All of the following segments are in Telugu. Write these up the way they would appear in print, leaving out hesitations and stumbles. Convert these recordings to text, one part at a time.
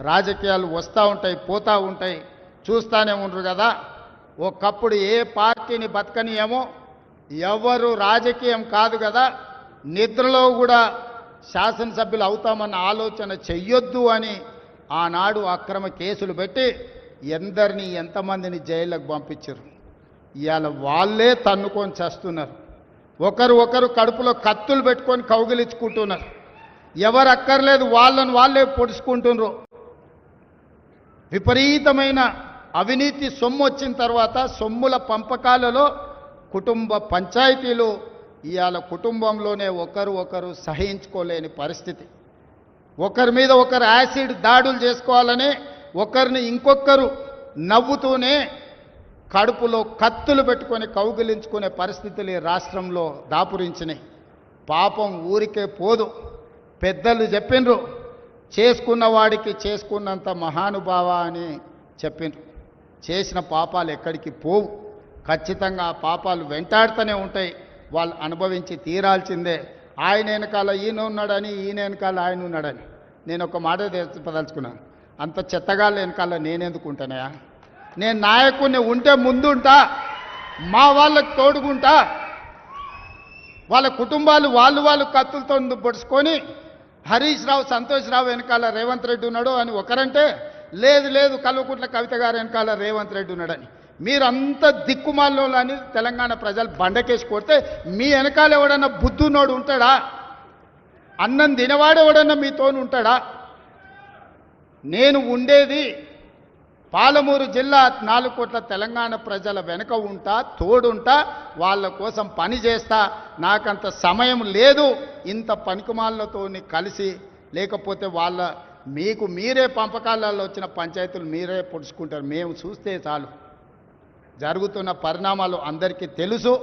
రాజకీయాలు వస్తూ ఉంటాయి, పోతూ ఉంటాయి, చూస్తూనే ఉండరు కదా. ఒకప్పుడు ఏ పార్టీని బతకనియేమో, ఎవరు రాజకీయం కాదు కదా, నిద్రలో కూడా శాసనసభ్యులు అవుతామన్న ఆలోచన చెయ్యొద్దు అని ఆనాడు అక్రమ కేసులు పెట్టి ఎందరిని ఎంతమందిని జైళ్ళకు పంపించారు. ఇవాళ వాళ్ళే తన్నుకొని చేస్తున్నారు. ఒకరు కడుపులో కత్తులు పెట్టుకొని కౌగిలించుకుంటున్నారు. ఎవరు అక్కర్లేదు, వాళ్ళని వాళ్ళే పొడుచుకుంటున్నారు. విపరీతమైన అవినీతి సొమ్ము వచ్చిన తర్వాత సొమ్ముల పంపకాలలో కుటుంబ పంచాయతీలు ఇవాళ కుటుంబంలోనే ఒకరు సహించుకోలేని పరిస్థితి. ఒకరి మీద ఒకరు యాసిడ్ దాడులు చేసుకోవాలని ఒకరిని ఇంకొకరు నవ్వుతూనే కడుపులో కత్తులు పెట్టుకొని కౌగిలించుకునే పరిస్థితులు ఈ రాష్ట్రంలో దాపురించినాయి. పాపం ఊరికే పోదు. పెద్దలు చెప్పిండ్రు, చేసుకున్న వాడికి చేసుకున్నంత మహానుభావ అని చెప్పిండ్రు. చేసిన పాపాలు ఎక్కడికి పోవు, ఖచ్చితంగా ఆ పాపాలు వెంటాడుతూనే ఉంటాయి. వాళ్ళు అనుభవించి తీరాల్సిందే. ఆయన వెనకాల ఈయన ఉన్నాడని, ఈయన వెనకాల ఆయన ఉన్నాడని. నేను ఒక మాట చెప్పదలుచుకున్నాను, అంత చెత్తగాళ్ళ వెనకాల నేనెందుకు ఉంటానయా? నేను నాయకుడిని ఉంటే ముందుంటా, మా వాళ్ళకి తోడుకుంటా. వాళ్ళ కుటుంబాలు వాళ్ళు కత్తులతో పొడుచుకొని హరీష్ రావు, సంతోష్ రావు వెనకాల రేవంత్ రెడ్డి ఉన్నాడు అని ఒకరంటే, లేదు కల్వకుంట్ల కవిత గారు వెనకాల రేవంత్ రెడ్డి ఉన్నాడని. మీరంతా దిక్కుమాల్లో అని తెలంగాణ ప్రజలు బండకేసి కొడితే మీ వెనకాల ఎవడన్నా బుద్ధున్నోడు ఉంటాడా? అన్నం తినవాడు ఎవడన్నా మీతోని ఉంటాడా? నేను ఉండేది పాలమూరు జిల్లా 4 కోట్ల తెలంగాణ ప్రజల వెనుక ఉంటా, తోడుంటా, వాళ్ళ కోసం పని చేస్తా. నాకంత సమయం లేదు ఇంత పనికిమాలతో కలిసి, లేకపోతే వాళ్ళ మీకు మీరే పంపకాలలో వచ్చిన పంచాయతీలు మీరే పొడుచుకుంటారు. మేము చూస్తే చాలు. జరుగుతున్న పరిణామాలు అందరికీ తెలుసు.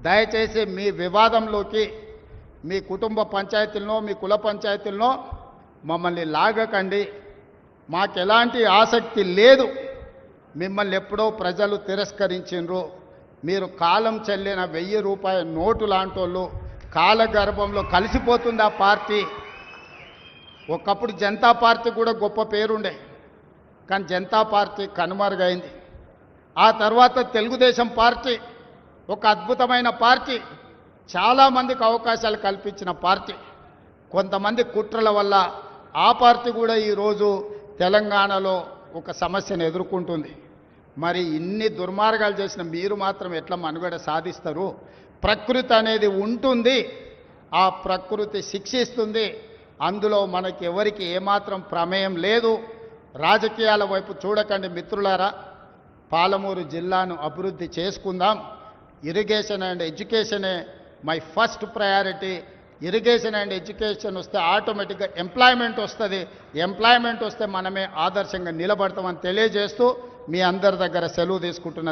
దయచేసి మీ వివాదంలోకి మీ కుటుంబ పంచాయతీలనో మీ కుల పంచాయతీలనో మమ్మల్ని లాగకండి. మాకెలాంటి ఆసక్తి లేదు. మిమ్మల్ని ఎప్పుడో ప్రజలు తిరస్కరించిండ్రు. మీరు కాలం చెల్లిన 1000 రూపాయల నోటు లాంటోళ్ళు. కాలగర్భంలో కలిసిపోతుంది ఆ పార్టీ. ఒకప్పుడు జనతా పార్టీ కూడా గొప్ప పేరుండే, కానీ జనతా పార్టీ కనుమరుగైంది. ఆ తర్వాత తెలుగుదేశం పార్టీ ఒక అద్భుతమైన పార్టీ, చాలామందికి అవకాశాలు కల్పించిన పార్టీ. కొంతమంది కుట్రల వల్ల ఆ పార్టీ కూడా ఈరోజు తెలంగాణలో ఒక సమస్యను ఎదుర్కొంటుంది. మరి ఇన్ని దుర్మార్గాలు చేసిన మీరు మాత్రం ఎట్లా మనుగడ సాధిస్తారు? ప్రకృతి అనేది ఉంటుంది, ఆ ప్రకృతి శిక్షిస్తుంది. అందులో మనకి ఎవరికి ఏమాత్రం ప్రమేయం లేదు. రాజకీయాల వైపు చూడకండి మిత్రులారా. పాలమూరు జిల్లాను అభివృద్ధి చేసుకుందాం. ఇరిగేషన్ అండ్ ఎడ్యుకేషనే my first priority. Irrigation and education వస్తే ఆటోమేటిక్గా ఎంప్లాయ్మెంట్ వస్తుంది. ఎంప్లాయ్మెంట్ వస్తే మనమే ఆదర్శంగా నిలబడతామని తెలియజేస్తూ మీ అందరి దగ్గర సెలవు తీసుకుంటున్న